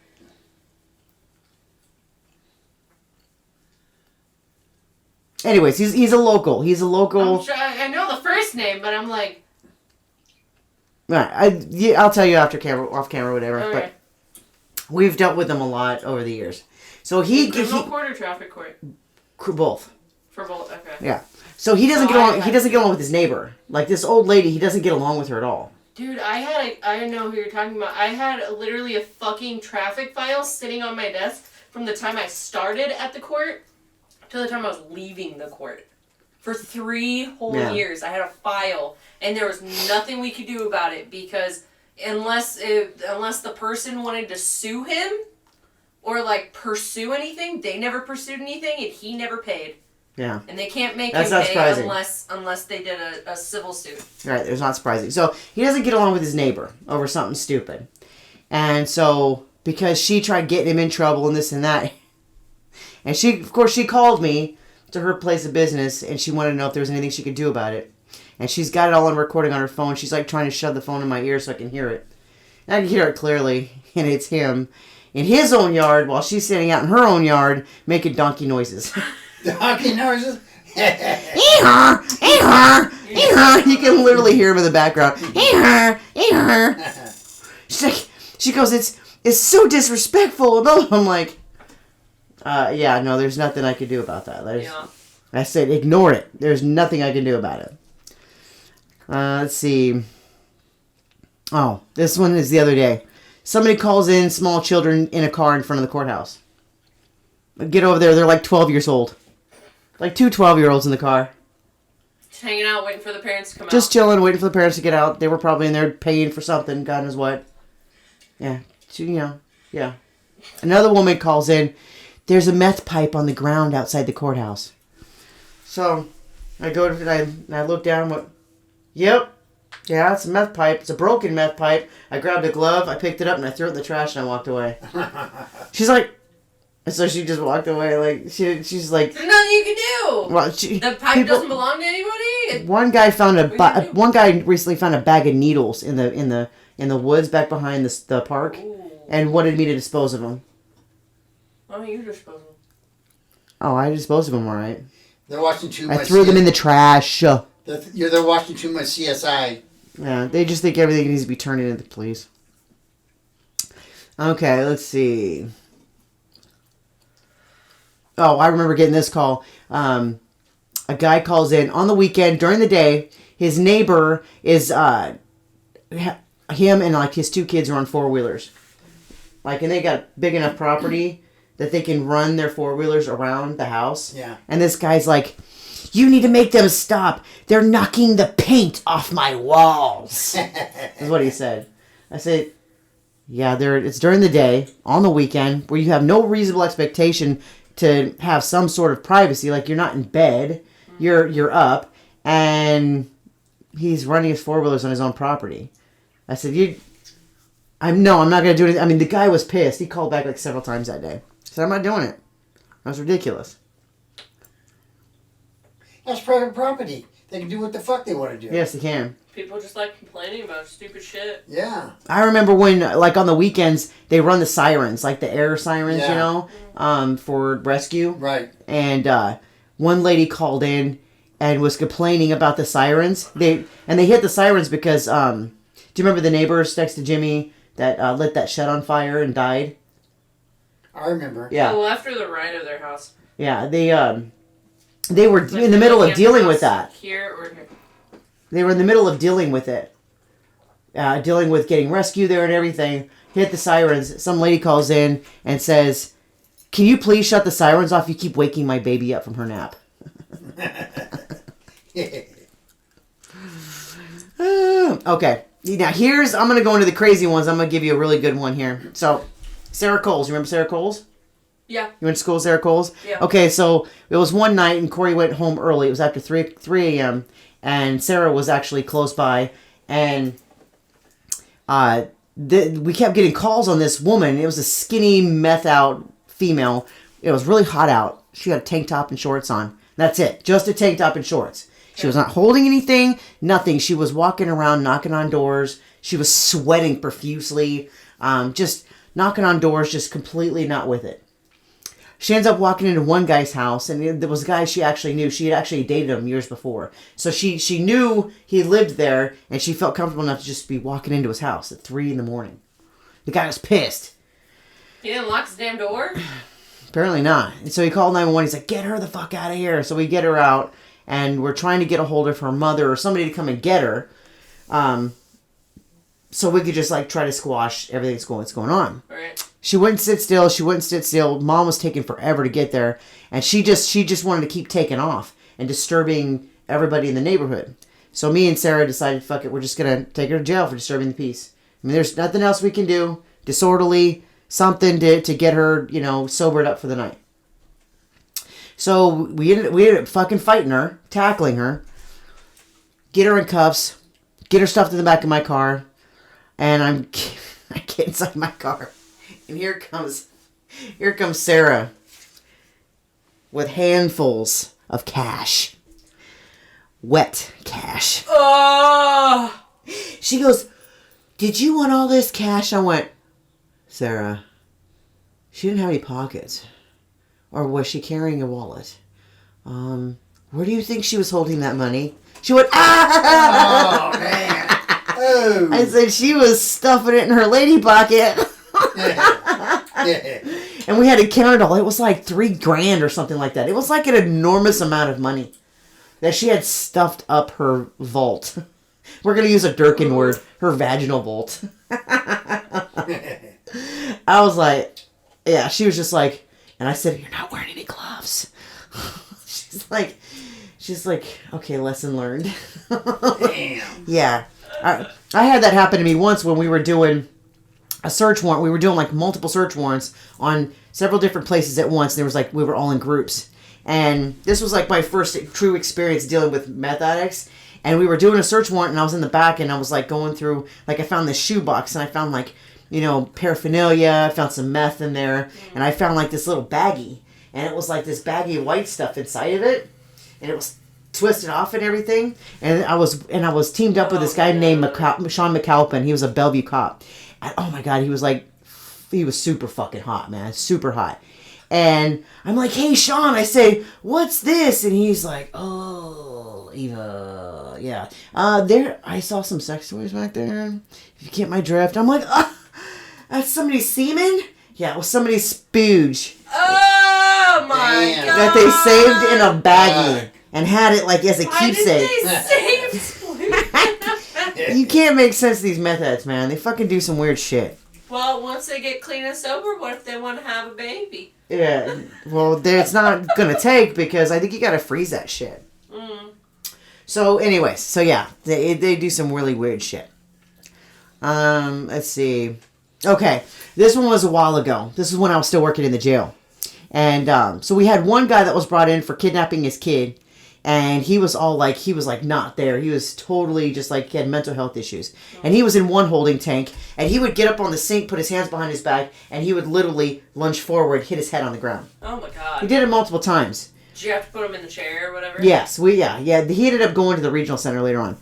Anyways, he's a local. He's a local. I know the first name, but I'm like, Right, I'll tell you off camera, whatever. okay. But we've dealt with him a lot over the years. So he Criminal court or traffic court? both. For both, okay. Yeah. So he doesn't Oh, get along. I- He doesn't get along with his neighbor. Like this old lady, he doesn't get along with her at all. Dude, I know who you're talking about. I had literally a fucking traffic file sitting on my desk from the time I started at the court to the time I was leaving the court. For 3 whole years, I had a file, and there was nothing we could do about it because unless the person wanted to sue him or like pursue anything, they never pursued anything, and he never paid. Yeah. And they can't make That's him not pay surprising. unless they did a civil suit. Right, it's not surprising. So he doesn't get along with his neighbor over something stupid. And so, because she tried getting him in trouble and this and that, and she called me to her place of business, and she wanted to know if there was anything she could do about it. And she's got it all on recording on her phone. She's like trying to shove the phone in my ear so I can hear it. And I can hear it clearly, and it's him in his own yard while she's standing out in her own yard making donkey noises. Donkey noises? Ee-haw, ee-haw, ee-haw. You can literally hear him in the background. Ee-haw, ee-haw. She goes, it's so disrespectful. I'm like, yeah, no, there's nothing I can do about that. I said, ignore it. There's nothing I can do about it. Let's see. Oh, this one is the other day. Somebody calls in small children in a car in front of the courthouse. Get over there. They're like 12 years old. Like 2 12-year-olds in the car. Just hanging out, waiting for the parents to come out. Just chilling, waiting for the parents to get out. They were probably in there paying for something. God knows what. Yeah. Yeah. Another woman calls in. There's a meth pipe on the ground outside the courthouse. So, I go to, and I look down and went, yep. Yeah, it's a meth pipe. It's a broken meth pipe. I grabbed a glove, I picked it up, and I threw it in the trash, and I walked away. She's like, and so she just walked away. Like she's like, there's nothing you can do. Well, the pipe doesn't belong to anybody. One guy recently found a bag of needles in the woods back behind the park, and wanted me to dispose of them. Why don't you dispose of them? Oh, I disposed of them all right. They're watching too much. I threw them in the trash. They're watching too much CSI. Yeah, they just think everything needs to be turned into the police. Okay, let's see. Oh, I remember getting this call. A guy calls in on the weekend during the day. His neighbor is him and like his 2 kids are on 4-wheelers. Like, and they got big enough property that they can run their 4-wheelers around the house. Yeah. And this guy's like, you need to make them stop. They're knocking the paint off my walls. That's what he said. I said, yeah, it's during the day, on the weekend, where you have no reasonable expectation to have some sort of privacy. Like, you're not in bed. You're up. And he's running his 4-wheelers on his own property. I said, I'm not going to do anything. I mean, the guy was pissed. He called back like several times that day. I said, I'm not doing it. That's ridiculous. That's private property. They can do what the fuck they want to do. Yes, they can. People just like complaining about stupid shit. Yeah. I remember when, like, on the weekends, they run the sirens, like the air sirens, you know, for rescue. Right. And one lady called in and was complaining about the sirens. They hit the sirens because, do you remember the neighbors next to Jimmy that lit that shed on fire and died? I remember. Yeah. Well, after the right of their house. Yeah, they were in the middle of dealing with that. Here or here. They were in the middle of dealing with it. Dealing with getting rescued there and everything. Hit the sirens. Some lady calls in and says, can you please shut the sirens off? You keep waking my baby up from her nap. Okay. Now I'm going to go into the crazy ones. I'm going to give you a really good one here. So, Sarah Coles. You remember Sarah Coles? Yeah. You went to school with Sarah Coles? Yeah. Okay, so it was one night and Corey went home early. It was after 3 a.m. and Sarah was actually close by. And we kept getting calls on this woman. It was a skinny, meth-out female. It was really hot out. She had a tank top and shorts on. That's it. Just a tank top and shorts. She was not holding anything, nothing. She was walking around, knocking on doors. She was sweating profusely. Just knocking on doors, just completely not with it. She ends up walking into one guy's house, and there was a guy she actually knew. She had actually dated him years before. So she knew he lived there, and she felt comfortable enough to just be walking into his house at 3 a.m. The guy was pissed. He didn't lock his damn door? Apparently not. And so he called 911. He's like, get her the fuck out of here. So we get her out, and we're trying to get a hold of her mother or somebody to come and get her. So we could just like try to squash everything that's going on. Right. She wouldn't sit still. She wouldn't sit still. Mom was taking forever to get there, and she just wanted to keep taking off and disturbing everybody in the neighborhood. So me and Sarah decided, fuck it, we're just gonna take her to jail for disturbing the peace. I mean, there's nothing else we can do. Disorderly, something to get her, sobered up for the night. So we ended up fucking fighting her, tackling her, get her in cuffs, get her stuffed in the back of my car, and I get inside my car, and here comes Sarah with handfuls of cash, wet cash. Oh! She goes, "Did you want all this cash?" I went, "Sarah, she didn't have any pockets. Or was she carrying a wallet? Where do you think she was holding that money?" She went, "Ah!" Oh, man. Oh. I said she was stuffing it in her lady pocket. Yeah. And we had to count it all. It was like $3,000 or something like that. It was like an enormous amount of money that she had stuffed up her vault. We're going to use a Durkin word. Her vaginal vault. I was like, yeah, she was just like, and I said, "You're not wearing any gloves." She's like, okay, lesson learned. Damn. Yeah. I had that happen to me once when we were doing a search warrant. We were doing like multiple search warrants on several different places at once. And there was like, we were all in groups. And this was like my first true experience dealing with meth addicts. And we were doing a search warrant and I was in the back and I was like going through, like I found this shoebox and I found like, paraphernalia. I found some meth in there. And I found like this little baggie. And it was like this baggie of white stuff inside of it. And it was twisted off and everything. And I was teamed up with this guy named Sean McAlpin. He was a Bellevue cop. And oh my God, he was super fucking hot, man. Super hot. And I'm like, "Hey, Sean," I say, "what's this?" And he's like, "Oh, Eva, yeah. I saw some sex toys back there. If you get my drift." I'm like, "That's somebody's semen?" Yeah, it was somebody's spooge. Oh my Damn. God! That they saved in a baggie and had it like as a Why keepsake. did they save You can't make sense of these meth heads, man. They fucking do some weird shit. Well, once they get clean and sober, what if they want to have a baby? Yeah, well, it's not gonna take because I think you gotta freeze that shit. So, anyways, yeah, they do some really weird shit. Let's see. Okay, this one was a while ago. This is when I was still working in the jail. And so we had one guy that was brought in for kidnapping his kid. And he was not there. He was totally just like, he had mental health issues. And he was in one holding tank. And he would get up on the sink, put his hands behind his back, and he would literally lunge forward, hit his head on the ground. Oh my God. He did it multiple times. Did you have to put him in the chair or whatever? Yes, he ended up going to the regional center later on.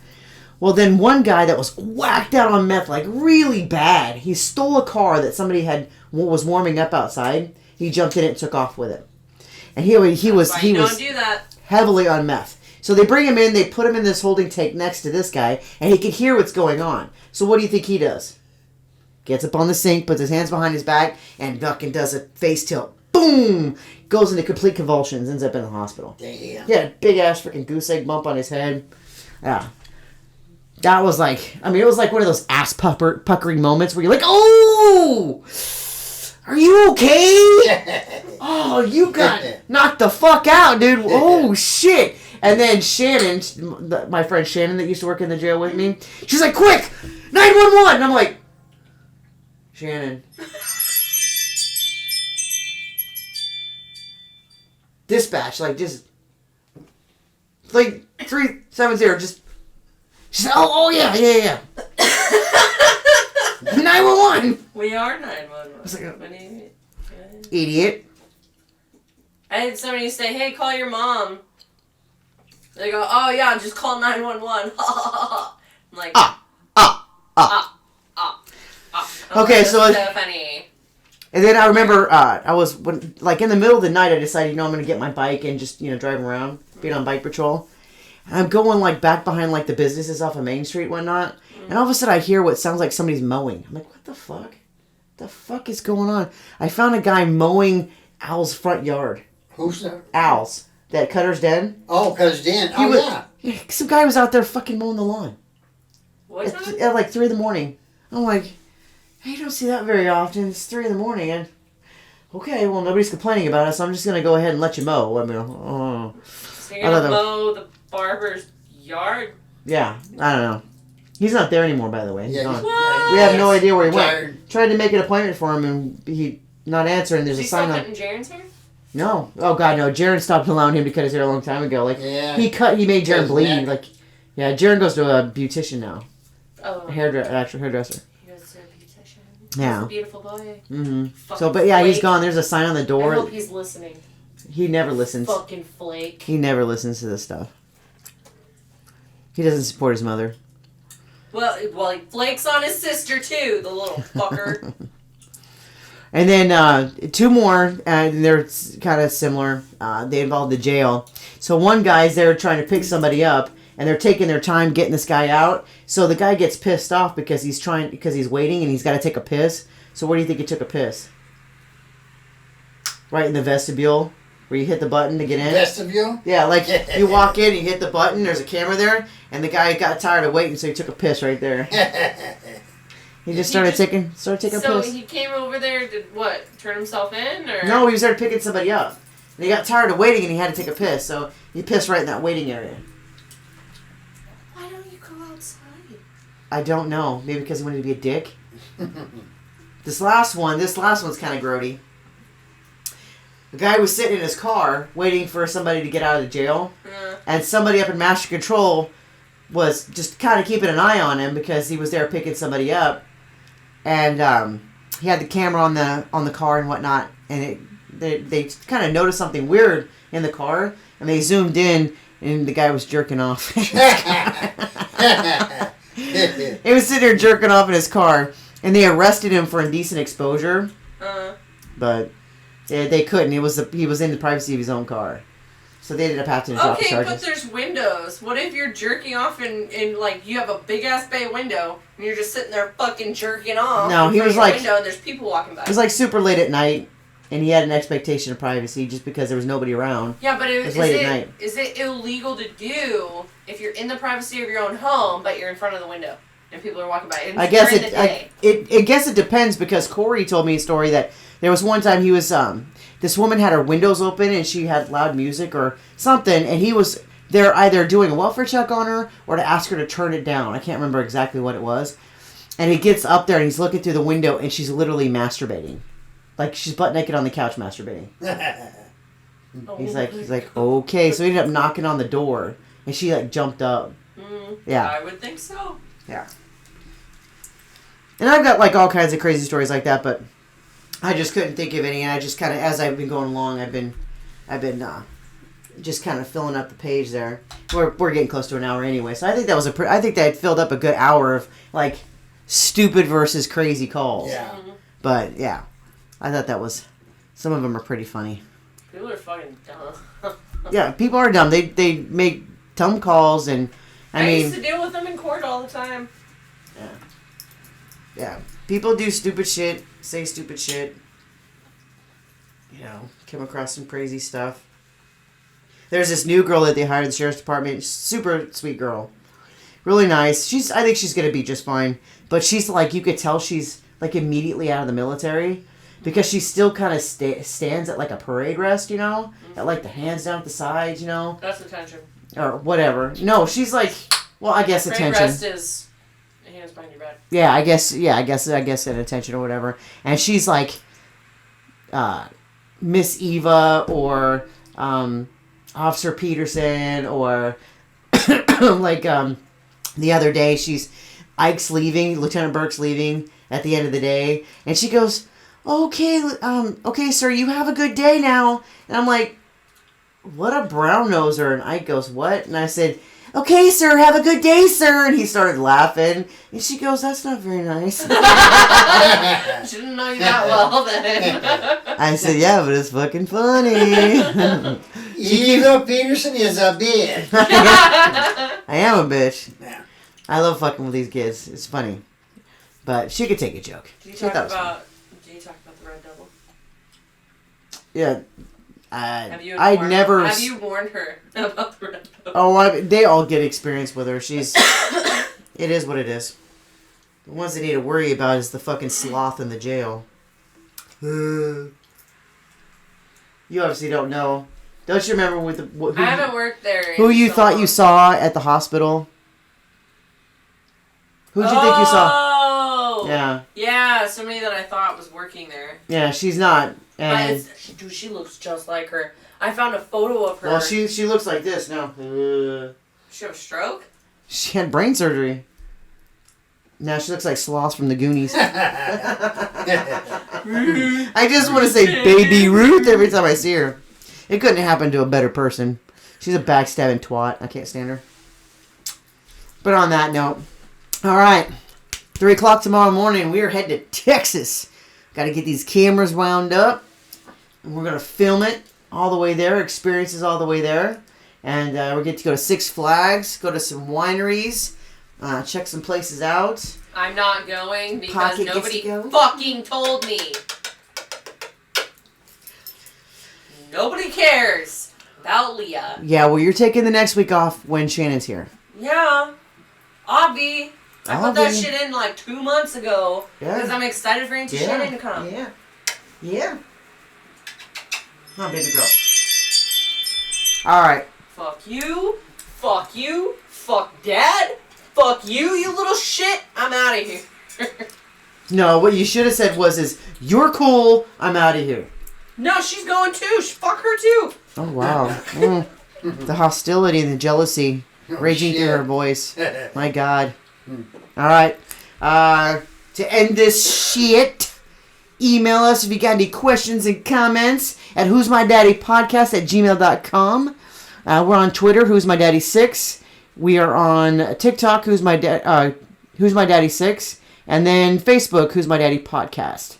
Well, then one guy that was whacked out on meth, like really bad, he stole a car that somebody was warming up outside. He jumped in it and took off with it. And he was Don't do that. heavily on meth. So they bring him in, they put him in this holding tank next to this guy, and he could hear what's going on. So what do you think he does? Gets up on the sink, puts his hands behind his back, and fucking does a face tilt. Boom! Goes into complete convulsions, ends up in the hospital. Damn. He had a big ass freaking goose egg bump on his head. Yeah. That was like, it was like one of those ass puckering moments where you're like, "Oh! Are you okay? Oh, you got knocked the fuck out, dude. Oh, shit." And then Shannon, my friend Shannon that used to work in the jail with me, she's like, "Quick! 911!" And I'm like, "Shannon. Dispatch, just, 370, just." She said, "Oh, yeah. 911!" We are 911. I was like, What do you mean? "Idiot." I had somebody say, "Hey, call your mom." They go, "Oh yeah, just call 911." I'm like, Okay, so that's so funny. And then I remember I was in the middle of the night. I decided, I'm gonna get my bike and just drive around, being on bike patrol. And I'm going back behind the businesses off of Main Street, and whatnot. And all of a sudden I hear what sounds like somebody's mowing. I'm like, "What the fuck? What the fuck is going on?" I found a guy mowing Al's front yard. Who's that? Al's, that Cutter's Den. Oh, because Dan. He was, Yeah. Some guy was out there fucking mowing the lawn What time? at 3 a.m. I'm like, You don't see that very often. It's 3 in the morning, and okay, well, nobody's complaining about it, so I'm just gonna go ahead and let you mow. I mean, So you're gonna mow the barber's yard? Yeah, I don't know. He's not there anymore, by the way. He's Yeah, gone. What? We have no idea where he went. Tired. Tried to make an appointment for him, and he not answering. There's Is a he still sign on. cutting Jaren's hair? No. Oh God, no. Jared stopped allowing him to cut his hair a long time ago. Like Yeah. he made Jared His bleed. neck. Like, yeah, Jared goes to a beautician now, Oh. actual hairdresser. He goes to a beautician. Yeah. He's a beautiful boy. Mm-hmm. Fucking So, but yeah, he's flake. gone. There's a sign on the I door. hope he's listening. He never listens. Fucking flake. He never listens to this stuff. He doesn't support his mother. Well, he flakes on his sister too, the little fucker. And then 2 more, and they're kind of similar. They involve the jail. So one guy's there trying to pick somebody up, and they're taking their time getting this guy out. So the guy gets pissed off because he's waiting and he's got to take a piss. So where do you think he took a piss? Right in the vestibule, where you hit the button to get in. Vestibule? Yeah, like you walk in, you hit the button, there's a camera there, and the guy got tired of waiting, so he took a piss right there. He just started taking a So piss. he came over there to what? Turn himself in, or No, he was there picking somebody up. And he got tired of waiting and he had to take a piss, so he pissed right in that waiting area. Why don't you go outside? I don't know. Maybe because he wanted to be a dick. This last one's kind of grody. The guy was sitting in his car waiting for somebody to get out of the jail, and somebody up in Master Control was just kind of keeping an eye on him because he was there picking somebody up, and he had the camera on the car and whatnot, and they kind of noticed something weird in the car, and they zoomed in, and the guy was jerking off. He was sitting there jerking off in his car, and they arrested him for indecent exposure, but they couldn't. He was in the privacy of his own car, so they ended up having to drop the Okay, charges. but there's windows. What if you're jerking off and like you have a big ass bay window and you're just sitting there fucking jerking off? No, in he front was of your like- window and there's people walking by. It was like super late at night, and he had an expectation of privacy just because there was nobody around. Yeah, but was late at night. is it illegal to do if you're in the privacy of your own home but you're in front of the window and people are walking by? And I guess during the day. I guess it depends because Corey told me a story that there was one time he was this woman had her windows open and she had loud music or something, and he was there either doing a welfare check on her or to ask her to turn it down. I can't remember exactly what it was. And he gets up there and he's looking through the window and she's literally masturbating. Like she's butt naked on the couch masturbating. Oh He's my like, okay. So he ended up knocking on the door and she like jumped up. Yeah. I would think so. Yeah. And I've got like all kinds of crazy stories like that, but I just couldn't think of any. And I just kind of, as I've been going along, I've been just kind of filling up the page there. We're getting close to an hour anyway, so I think that was I think that filled up a good hour of like stupid versus crazy calls. Yeah. But yeah, I thought that was, some of them are pretty funny. People are fucking dumb. Yeah, people are dumb. They make dumb calls, and I mean, used to deal with them in court all the time. yeah, people do stupid shit, say stupid shit. You know, come across some crazy stuff. There's this new girl that they hired at the sheriff's department. Super sweet girl, really nice. I think she's gonna be just fine. But she's like, you could tell she's like immediately out of the military because she still kind of stands at like a parade rest, you know, at like the hands down at the sides, you know, That's attention. or whatever. No, she's like, well, I guess Parade attention. rest is hands behind your back. Yeah, I guess an attention or whatever. And she's like Miss Eva or Officer Peterson or like the other day Ike's leaving, Lieutenant Burke's leaving at the end of the day, and she goes, okay, sir, you have a good day now. And I'm like, what a brown noser. And Ike goes, what? And I said, okay, sir, have a good day, sir. And he started laughing. And she goes, that's not very nice. She didn't know you that well then. I said, yeah, but it's fucking funny. Eva Peterson is a bitch. I am a bitch. Yeah. I love fucking with these kids. It's funny. But she could take a joke. Did you She talk thought it was about the Red Devil? Yeah. Have you warned her about the Red Devil? Oh, they all get experience with her. It is what it is. The ones they need to worry about is the fucking sloth in the jail. You obviously don't know. Don't you remember with the... I haven't worked there. Who you thought you saw at the hospital? Who'd you think you saw? Oh! Yeah. Yeah, somebody that I thought was working there. Yeah, she's not. And Dude, she looks just like her. I found a photo of her. well, she looks like this now. She have a stroke? She had brain surgery. Now she looks like Sloth from the Goonies. I just want to say Baby Ruth every time I see her. It couldn't happen to a better person. She's a backstabbing twat. I can't stand her. But on that note, all right, 3 o'clock tomorrow morning, we are heading to Texas. Got to get these cameras wound up, and we're gonna film it all the way there. Experiences all the way there, and we get to go to Six Flags, go to some wineries, check some places out. I'm not going because Pocket nobody gets to go? fucking told me. Nobody cares about Leah. Yeah, well, you're taking the next week off when Shannon's here. Yeah. Obvi. I put that Obvi. shit in like 2 months ago. Yeah. Because I'm excited for Auntie Shannon to come. Yeah. Yeah. Come on, baby girl. All right. Fuck you. Fuck you. Fuck Dad. Fuck you, you little shit. I'm out of here. No, what you should have said was, you're cool, I'm out of here. No, she's going too. Fuck her too. Oh, wow. The hostility and the jealousy raging through shit. her voice. My God. All right. To end this shit, email us if you got any questions and comments at who'smydaddypodcast@gmail.com. We're on Twitter, Who's My Daddy 6. We are on TikTok, Who's My Daddy 6. And then Facebook, Who's My Daddy Podcast.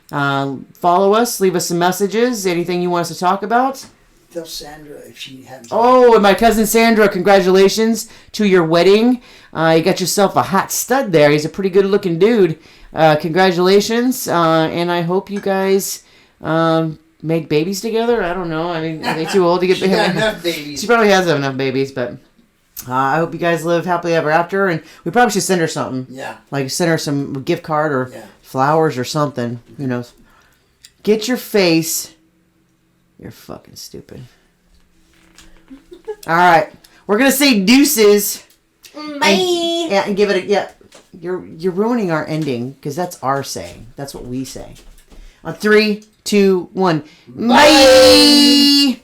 Follow us, leave us some messages, anything you want us to talk about. Tell Sandra if she hadn't. Oh, and my cousin Sandra, congratulations to your wedding. You got yourself a hot stud there. He's a pretty good looking dude. Congratulations. And I hope you guys make babies together. I don't know. I mean, are they too old to get She got babies? enough babies. She probably has enough babies, but I hope you guys live happily ever after. And we probably should send her something. Yeah. Like send her some gift card or Yeah. flowers or something. Who knows? Get your face. You're fucking stupid. All right, we're gonna say deuces. Bye. And give it a yeah. You're ruining our ending because that's our saying. That's what we say. On 3, 2, 1. Bye.